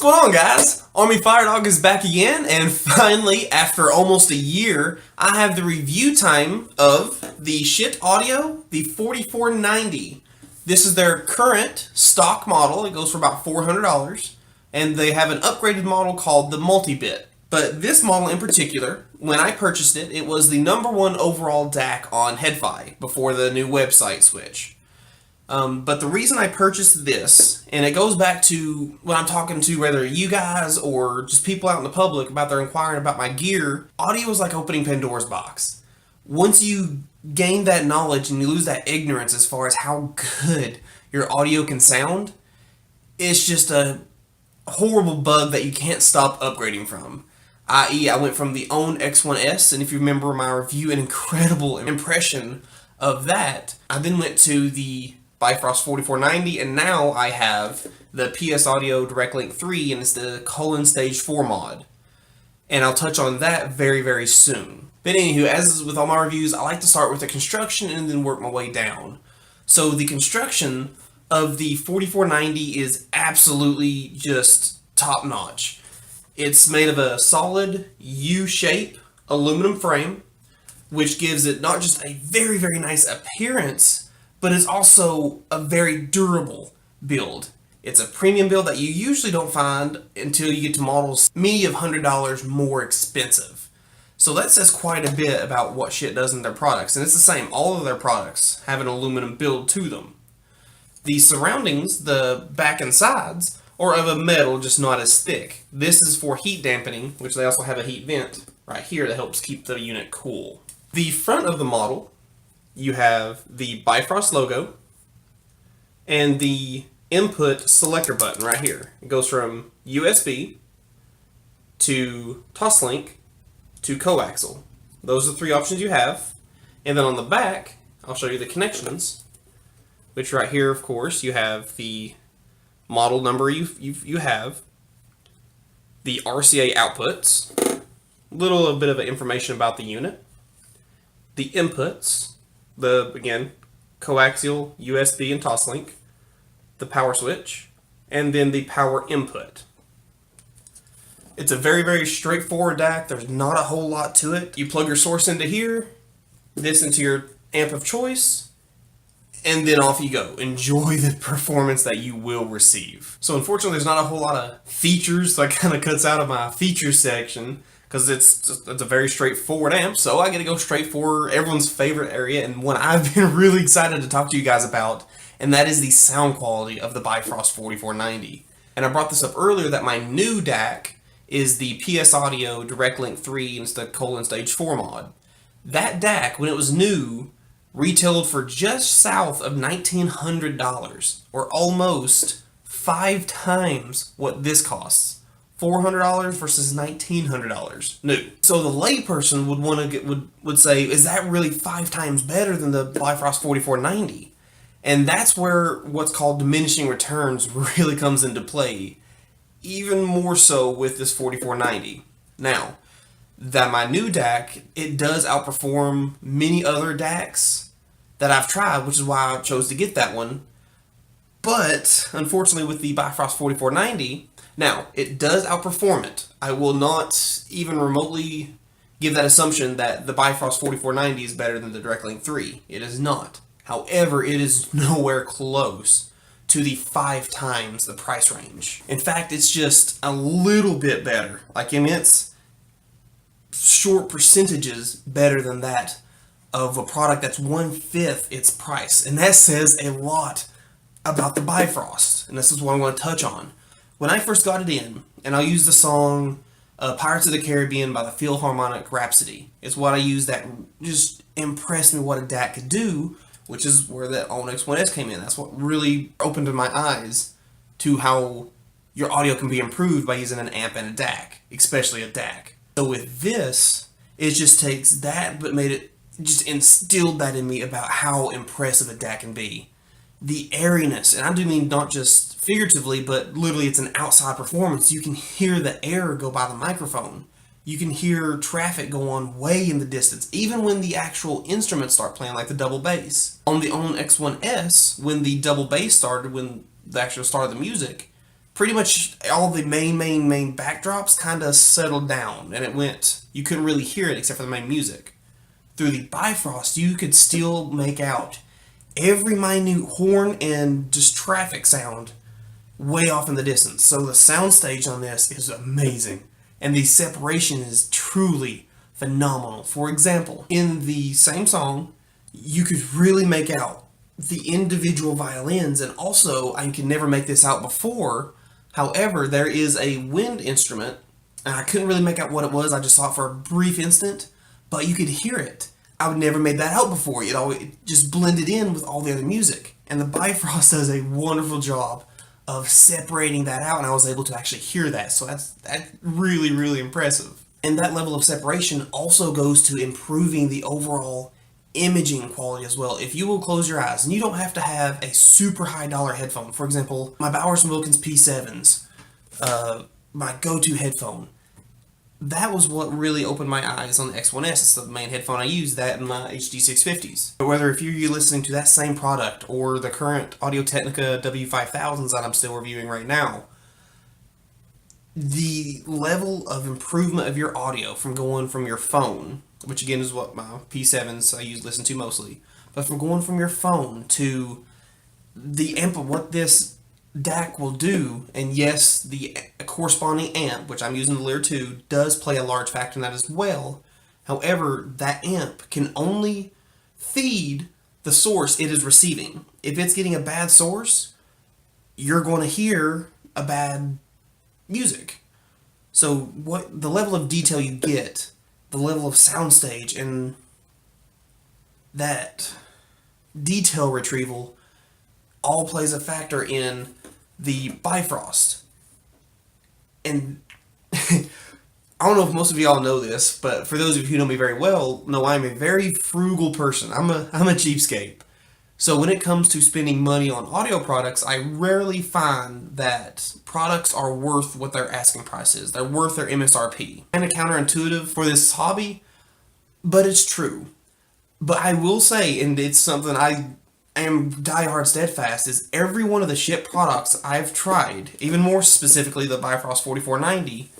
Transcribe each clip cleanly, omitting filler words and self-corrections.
What's going on, guys? Army-Firedawg is back again, and finally, after almost a year, I have the review time of the Schiit Audio, the 4490. This is their current stock model. It goes for about $400, and they have an upgraded model called the Multi-Bit. But this model in particular, when I purchased it, it was the #1 overall DAC on HeadFi before the new website switch. But the reason I purchased this, and it goes back to when I'm talking to whether you guys or just people out in the public about their inquiring about my gear, audio is like opening Pandora's box. Once you gain that knowledge and you lose that ignorance as far as how good your audio can sound, it's just a horrible bug that you can't stop upgrading from. I.e., I went from the OWN X1S, and if you remember my review, an incredible impression of that, I then went to the Bifrost 4490, and now I have the PS Audio Direct Link 3, and it's the Stage 4 mod. And I'll touch on that very, very soon. But anywho, as is with all my reviews, I like to start with the construction and then work my way down. So the construction of the 4490 is absolutely just top-notch. It's made of a solid U-shape aluminum frame, which gives it not just a very, very nice appearance, but it's also a very durable build. It's a premium build that you usually don't find until you get to models many of $100 more expensive. So that says quite a bit about what Schiit does in their products, and it's the same. All of their products have an aluminum build to them. The surroundings, the back and sides, are of a metal, just not as thick. This is for heat dampening, which they also have a heat vent right here that helps keep the unit cool. The front of the model, you have the Bifrost logo and the input selector button right here. It goes from USB to Toslink to coaxial. Those are the three options you have. And then on the back, I'll show you the connections, which right here, of course, you have the model number you have, the RCA outputs, a little bit of information about the unit, the inputs, again, coaxial, USB, and Toslink, the power switch, and then the power input. It's a very, very straightforward DAC. There's not a whole lot to it. You plug your source into here, this into your amp of choice, and then off you go. Enjoy the performance that you will receive. So unfortunately, there's not a whole lot of features, so that kind of cuts out of my features section, because it's a very straightforward amp, so I get to go straight for everyone's favorite area, and one I've been really excited to talk to you guys about, and that is the sound quality of the Bifrost 4490. And I brought this up earlier that my new DAC is the PS Audio Direct Link 3, and it's the Stage 4 mod. That DAC, when it was new, retailed for just south of $1,900, or almost 5 times what this costs. $400 versus $1,900 new. So the layperson would say, is that really 5 times better than the Bifrost 4490? And that's where what's called diminishing returns really comes into play, even more so with this 4490. Now, that my new DAC, it does outperform many other DACs that I've tried, which is why I chose to get that one. But unfortunately, with the Bifrost 4490, now, it does outperform it. I will not even remotely give that assumption that the Bifrost 4490 is better than the Direct Link 3. It is not. However, it is nowhere close to the 5 times the price range. In fact, it's just a little bit better. Like, I mean, it's short percentages better than that of a product that's 1/5 its price. And that says a lot about the Bifrost. And this is what I'm going to touch on. When I first got it in, and I'll use the song Pirates of the Caribbean by the Philharmonic Rhapsody. It's what I used that just impressed me what a DAC could do, which is where the OWN X1S came in. That's what really opened my eyes to how your audio can be improved by using an amp and a DAC, especially a DAC. So with this, it just takes that, but just instilled that in me about how impressive a DAC can be. The airiness, and I do mean not just figuratively, but literally it's an outside performance. You can hear the air go by the microphone. You can hear traffic go on way in the distance, even when the actual instruments start playing, like the double bass. On the OWN X1S, when the double bass started, when the actual start of the music, pretty much all the main backdrops kind of settled down, and it went, you couldn't really hear it except for the main music. Through the Bifrost, you could still make out every minute horn and just traffic sound way off in the distance. So the soundstage on this is amazing, and the separation is truly phenomenal. For example, in the same song, you could really make out the individual violins, and also, I could never make this out before, however, there is a wind instrument, and I couldn't really make out what it was, I just saw it for a brief instant, but you could hear it. I would never made that out before. It just blended in with all the other music, and the Bifrost does a wonderful job of separating that out, and I was able to actually hear that, so that's really impressive. And that level of separation also goes to improving the overall imaging quality as well. If you will close your eyes, and you don't have to have a super high dollar headphone. For example, my Bowers & Wilkins P7s, my go-to headphone. That was what really opened my eyes on the X1S. It's the main headphone I use, that and my HD650s. But whether if you're listening to that same product or the current Audio-Technica W5000s that I'm still reviewing right now, the level of improvement of your audio from going from your phone, which again is what my P7s I listen to mostly, but from going from your phone to the amp of what this DAC will do, and yes, the corresponding amp, which I'm using the Lear 2, does play a large factor in that as well. However, that amp can only feed the source it is receiving. If it's getting a bad source, you're going to hear a bad music. So what the level of detail you get, the level of soundstage, and that detail retrieval all plays a factor in the Bifrost. And I don't know if most of y'all know this, but for those of you who know me very well, know I'm a very frugal person. I'm a cheapskate. So when it comes to spending money on audio products, I rarely find that products are worth what their asking price is. They're worth their MSRP. Kind of counterintuitive for this hobby, but it's true. But I will say, and it's something I am diehard steadfast, is every one of the shit products I've tried, even more specifically the Bifrost 4490,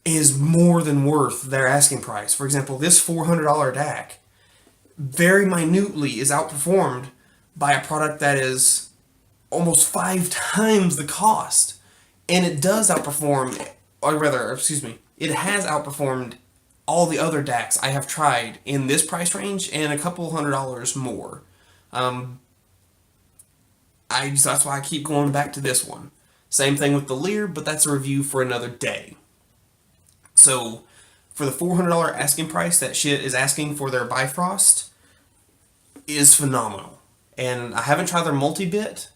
is more than worth their asking price. For example, this $400 DAC very minutely is outperformed by a product that is almost 5 times the cost. And it does outperform, or rather, excuse me, it has outperformed all the other DACs I have tried in this price range and a couple $100 more. That's why I keep going back to this one. Same thing with the Lear, but that's a review for another day. So, for the $400 asking price that Schiit is asking for their Bifrost is phenomenal. And I haven't tried their multi-bit,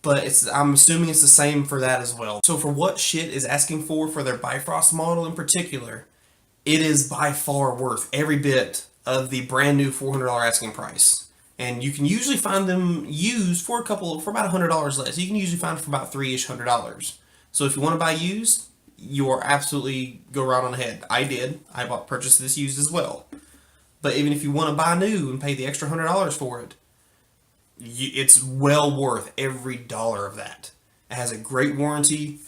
but I'm assuming it's the same for that as well. So for what Schiit is asking for their Bifrost model in particular, it is by far worth every bit of the brand new $400 asking price. And you can usually find them used for about $100 less. You can usually find them for about $300. So if you want to buy used, you are absolutely go right on ahead. I did. I purchased this used as well. But even if you want to buy new and pay the extra $100 for it, it's well worth every dollar of that. It has a great warranty,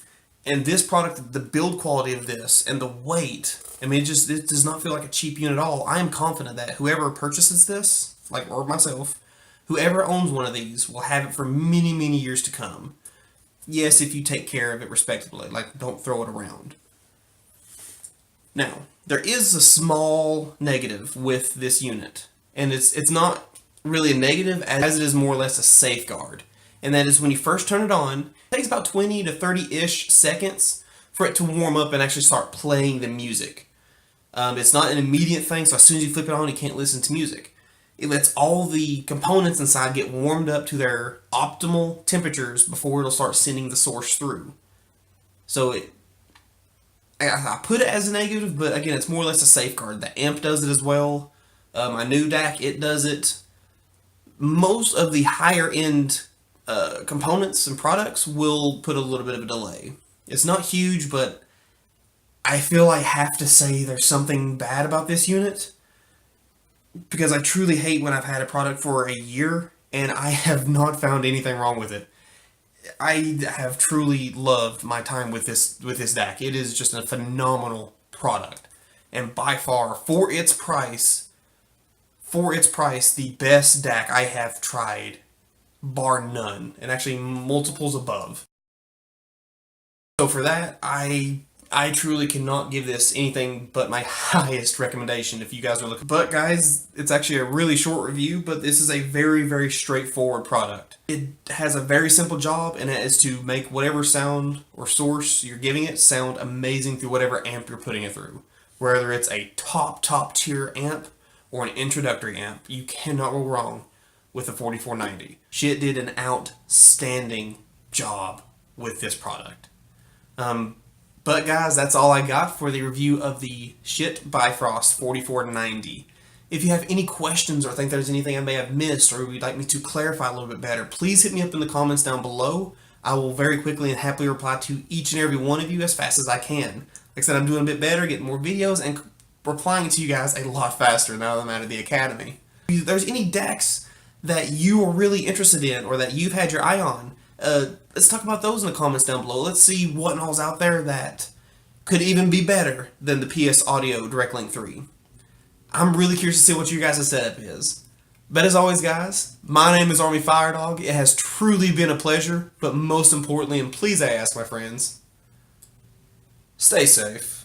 and this product, the build quality of this and the weight, I mean, it does not feel like a cheap unit at all. I am confident that whoever purchases this, or myself, whoever owns one of these will have it for many years to come. Yes, if you take care of it respectably, don't throw it around. Now, there is a small negative with this unit, and it's not really a negative as it is more or less a safeguard. And that is when you first turn it on, it takes about 20 to 30-ish seconds for it to warm up and actually start playing the music. It's not an immediate thing, so as soon as you flip it on, you can't listen to music. It lets all the components inside get warmed up to their optimal temperatures before it'll start sending the source through. So I put it as a negative, but again, it's more or less a safeguard. The amp does it as well. My new DAC, it does it. Most of the higher end components and products will put a little bit of a delay. It's not huge, but I feel I have to say there's something bad about this unit, because I truly hate when I've had a product for a year and I have not found anything wrong with it. I have truly loved my time with this DAC. It is just a phenomenal product, and by far for its price, the best DAC I have tried, bar none, and actually multiples above. So for that, I truly cannot give this anything but my highest recommendation if you guys are looking. But guys, it's actually a really short review, but this is a very straightforward product. It has a very simple job, and it is to make whatever sound or source you're giving it sound amazing through whatever amp you're putting it through. Whether it's a top tier amp or an introductory amp, you cannot go wrong with the 4490. Schiit did an outstanding job with this product. But guys, that's all I got for the review of the Schiit Bifrost 4490. If you have any questions or think there's anything I may have missed or would like me to clarify a little bit better, please hit me up in the comments down below. I will very quickly and happily reply to each and every one of you as fast as I can. Like I said, I'm doing a bit better, getting more videos, and replying to you guys a lot faster now that I'm out of the academy. If there's any decks that you are really interested in or that you've had your eye on, let's talk about those in the comments down below. Let's see what and all's out there that could even be better than the PS Audio Direct Link 3. I'm really curious to see what your guys' setup is. But as always, guys, my name is Army-Firedawg. It has truly been a pleasure, but most importantly, and please I ask, my friends, stay safe.